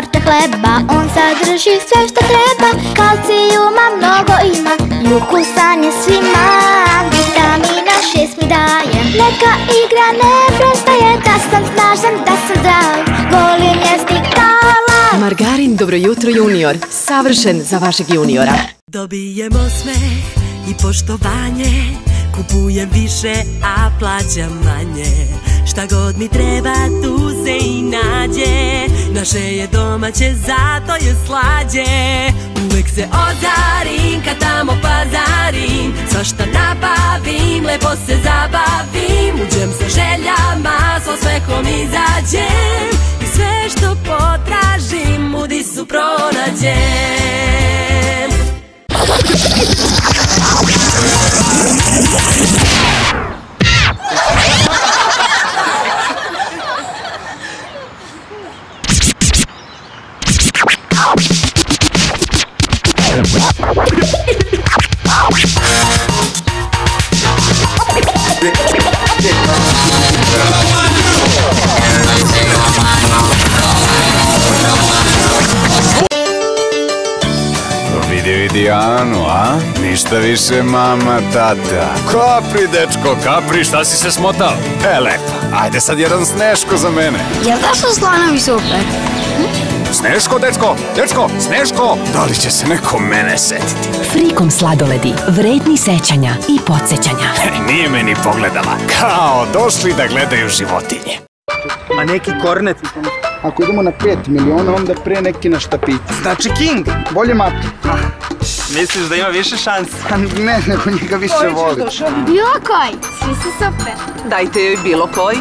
sorte hleba. On sadrži sve što treba, kalcijuma mnogo ima i ukusan je svima. Vitamina 6 mi daje, neka igra ne prestaje. Da sam snažan, da sam zdrav, volim jesti kala. Margarin Dobro jutro junior, savršen za vašeg juniora. Dobijem osmeh i poštovanje, kupujem više, a plaćam manje. Šta god mi treba, tu se i nađe. Naše je domaće, zato je slađe. Uvek se ozarim, kad tamo pazarim. Svašta nabavim, lepo se zabavim. Uđem sa željama, s osmehom izađem. I sve što potražim, u Disu pronađem. Vidi Anu, a? Ništa više mama, tata. Kapri, dečko, kapri, šta si se smotao? Lepa, ajde sad jedan Sneško za mene. Jel da su slanovi super? Sneško, dečko, dečko, Sneško! Da li će se neko mene setiti? Frikom sladoledi, vredni sećanja i podsjećanja. Nije meni pogledala, kao došli da gledaju životinje. A neki kornet? Ako idemo na 5 miliona, onda pre neki na štapiti. Znači King, bolje Matu. Misliš da ima više šanse? Ne, nego njega više voli. Bilo koji, svi su super. Dajte joj bilo koji.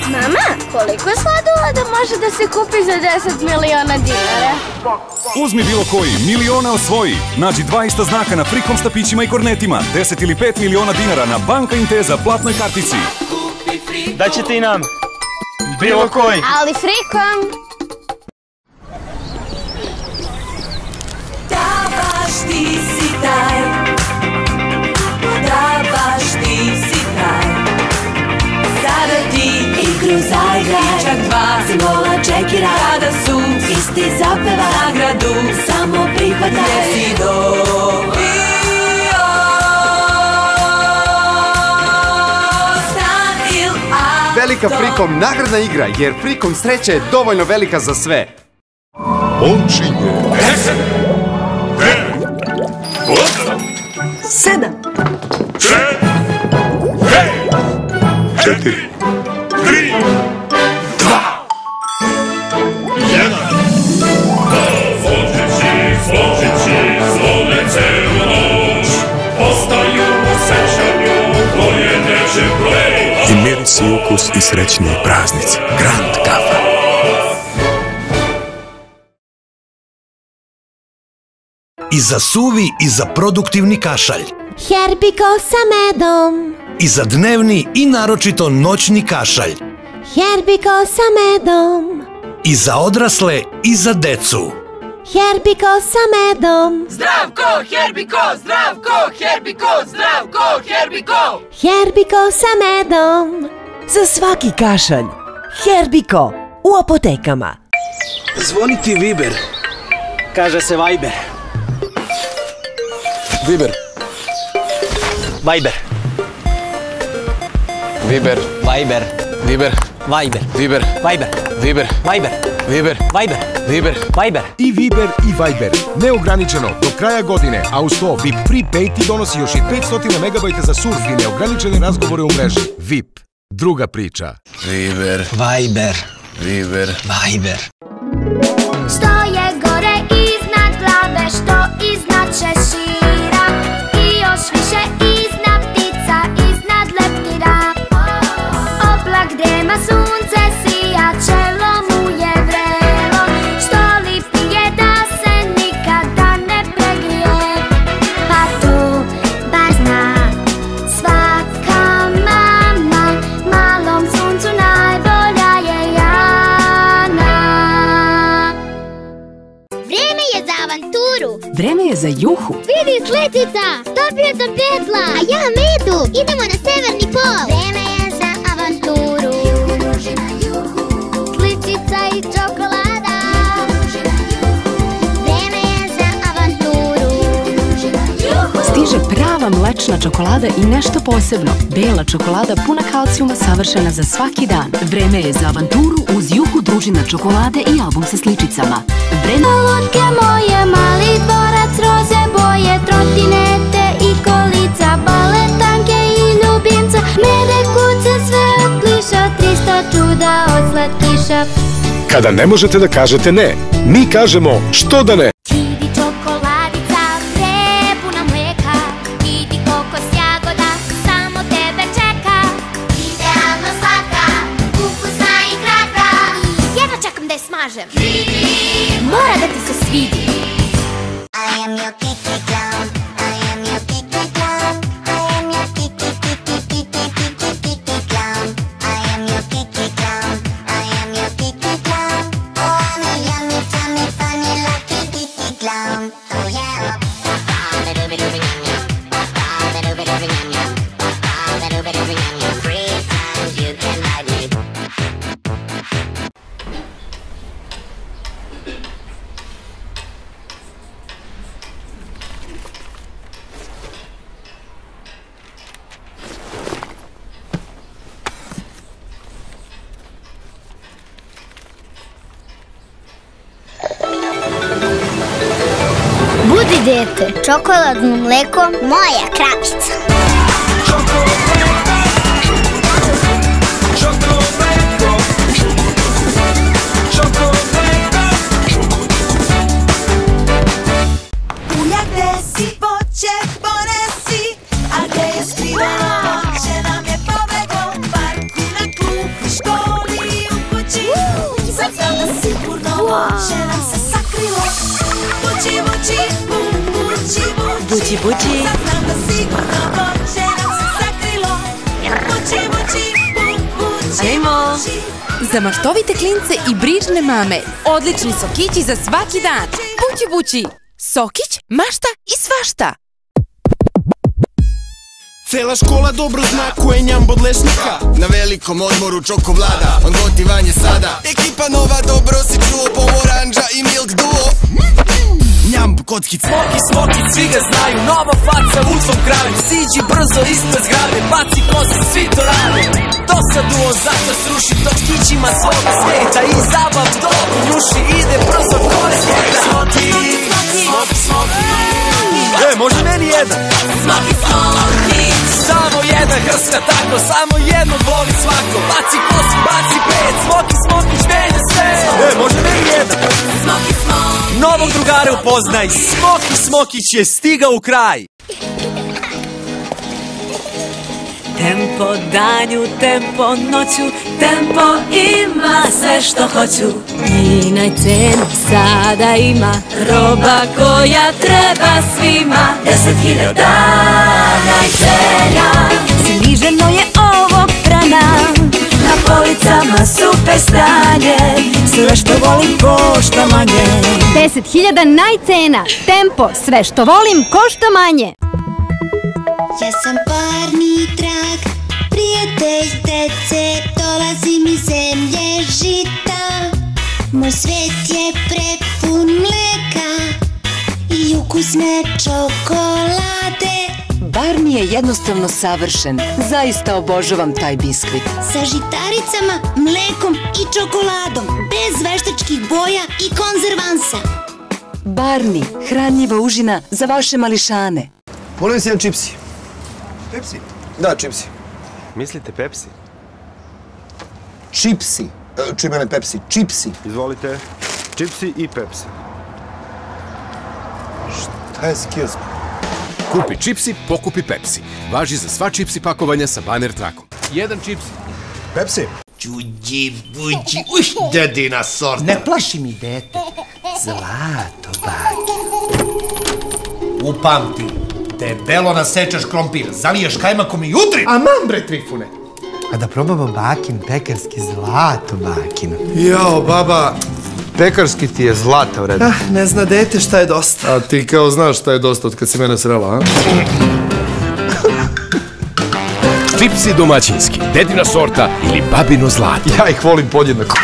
Mama, koliko sladoleda može da se kupi za 10 miliona dinara? Uzmi bilo koji, miliona osvoji. Nađi dva ista znaka na Frikom štapićima i kornetima. 10 ili 5 miliona dinara na Banka Inteza platnoj kartici. Daćete i nam. Bilo koji. Ali Frikom. Da baš ti si taj, da baš ti si taj. Sada ti igru zaigraj, čak dva simbola čekiraj. Kada su isti zapeva nagradu, samo prihvataj. Gdje si dobio stan il auto. Velika Frikom nagradna igra, jer Frikom sreća je dovoljno velika za sve. Počinje 10, 9, 8, 7, 4, 3, 2, 1. Zločići, zvone celu noć, ostaju u sećanju koje neće proći. I miris i ukus i srećni praznici. Grand Kafa. I za suvi i za produktivni kašalj. Herbiko sa medom. I za dnevni i naročito noćni kašalj. Herbiko sa medom. I za odrasle i za decu. Herbiko sa medom. Zdravko, Herbiko, zdravko, Herbiko, zdravko, Herbiko. Herbiko sa medom. za svaki kašalj. Herbiko u apotekama. Zvoni ti Viber. Kaže se Viber. Viber. Viber. Viber. Viber. Viber. Viber. Viber. Viber. Viber. Viber. Viber. Viber. Viber. Viber. I Viber i Viber. Neograničeno do kraja godine, a uz to VIP Prepaid ti donosi još i 500 MB za surf i neograničene razgovore u mreži. VIP. Druga priča. Viber. Viber. Viber. Viber. Što je gore iznad glave, što iznad šešira i još više iznad ptica, iznad leptira. Oblak gdje sunce sija, čelo mu je vrelo, što li pije da se nikada ne pregrije. Pa to baš zna svaka mama, malom suncu najbolja je Jana. Vreme je za avanturu. Vreme je za juhu. Vidi sletica, dobio sam pjetla, a ja medu, idemo na severni pol. Vreme je za avanturu. Juhu druži na juhu. Slicica Prava mlečna čokolada i nešto posebno. Bela čokolada puna kalcijuma, savršena za svaki dan. Vreme je za avanturu uz Juhu družina čokolade i album sa sličicama. Lutke moje, mali dvorac, roze boje, trotinete i kolica, baletanke i ljubimca, mede kuce sve od pliša, 300 čuda od slatkiša. Kada ne možete da kažete ne, mi kažemo što da ne. Kiwi čokoladica, prepuna mleka, vidi kokos jagoda, samo tebe čeka. Idealno slatka, ukusna i kratka, jedva čekam da je smažem. Mora da ti se svidi. I am your Kiki clown, I am your Kiki clown, I am your Kiki clown, I am your Kiki clown, I am your Kiki clown. Oh, I'm a yummy, tummy, funny, lucky Kiki clown. Oh yeah. Free times you can ride me. Budi dete, čokoladno mleko, moja kravica. Ulja gde si, voće ponesi, a gde je skriveno voće nam je pobeglo. U parku, na klupi, školi i u kući, sad znam da sigurno voće nam se sakrilo. Vuči, vuči, vuči, vuči, vuči, sad znam da sigurno voće nam se sakrilo. Vuči, vuči, vuči, vuči. Za maštovite klince i brižne mame, odlični sokići za svaki dan. Bući, bući, sokić, mašta i svašta. Cela škola dobro zna ko je njamb od lešnika. Na velikom odmoru čokovlada, on gotivan je sada. Ekipa nova, dobro si čuo, pomoranđa i milk duo. Njamb, kockic, Smoki, smoki, svi ga znaju, nova faca u svom kraju. Siđi brzo ispred zgrade, baci kose, svi to rade. Dosadu zato sruši, to kićima svoga sveta. I zabav dobro njuši, ide brzo gore sveta. Smoki, smoki, smoki. Može meni jedan? Smoki, smoki. Samo jedan hrska tako, samo jedno voli svako. Baci kosu, baci pet, smoki, smoki, žmelje sve. Može meni jedan? Smoki, smoki. Novog drugara upoznaj, Smoki Smokić je stigao u kraj. Tempo danju, tempo noću, tempo ima sve što hoću. I najcenu sada ima roba koja treba svima. 10.000 najcenja, sniženo je ovog trena. Na policama super stanje, sve što volim košta manje. 10.000 najcena, tempo, sve što volim košta manje. Ja sam parni trag, prijatelj dece, dolazim iz zemlje žita. Moj svet je prepun mleka i ukusne čokolade. Barni je jednostavno savršen, zaista obožavam taj biskvit. Sa žitaricama, mlekom i čokoladom, bez veštačkih boja i konzervansa. Barni, hranljiva užina za vaše mališane. Molim se jedan čipsi. Pepsi? Da, čipsi. Mislite Pepsi? Čipsi. Čuj mene Pepsi. Čipsi. Izvolite. Čipsi i Pepsi. Šta je s kioskom? Kupi čipsi, pokupi Pepsi. Važi za sva čipsi pakovanja sa baner trakom. Jedan čipsi. Pepsi. Čuđi, buđi, uš, dedina sorta. Ne plaši mi dete. Zlato, baki. Upamti, debelo nasečeš krompir, zaliješ kajmakom i udri. Aman bre, Trifune. A da probamo bakin, pekarski zlato bakino. Jao, baba, pekarski ti je zlata u redu. Ne zna dete šta je dosta. A ti kao znaš šta je dosta od kad si mene srela, a? Čipsi domaćinski, dedina sorta ili babino zlato. Ja ih volim podjednako.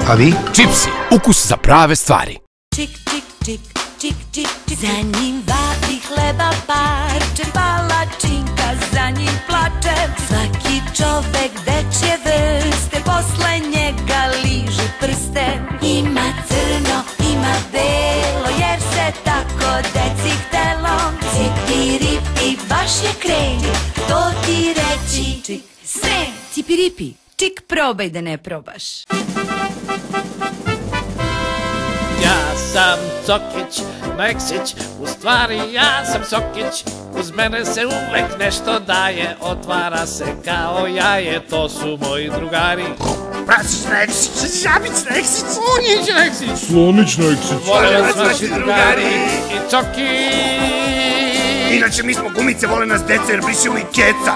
A vi? Čipsi, ukus za prave stvari. Čik, čik, čik, čik, čik, čik, za njim vapi hleba parče, palačinka za njim plače. Svaki čovek dečje vrste posle njega liže prste. Ima crno, ima belo, jer se tako deci htelo. Cipiripi, baš je krem, to ti reći čik srem. Cipiripi, čik probaj da ne probaš. Ja sam Cokić, Meksić, u stvari ja sam Sokić. Uz mene se uvek nešto daje, otvara se kao jaje, to su moji drugari. Prasić Neksić, Žabić Neksić, Unjić Neksić, Slonić Neksić, vole nas vaši drugari i Cokić. Inače mi smo gumice, vole nas deca jer brišemo i keca.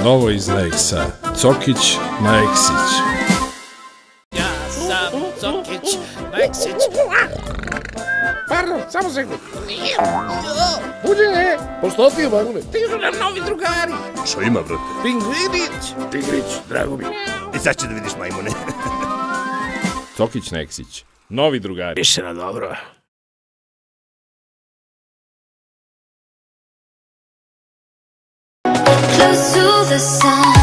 Novo iz Neksa, Cokić Neksić. Ja sam Cokić, Meksić. Pardon, samo sekund. Buđenje, pošto ti obagune? Stižu nam novi drugari. Što ima, brate? Pingvinić. Tigrić, drago mi. I sad će da vidiš majmune. Cokić Neksić, novi drugari. Više na dobro. Close to the sun.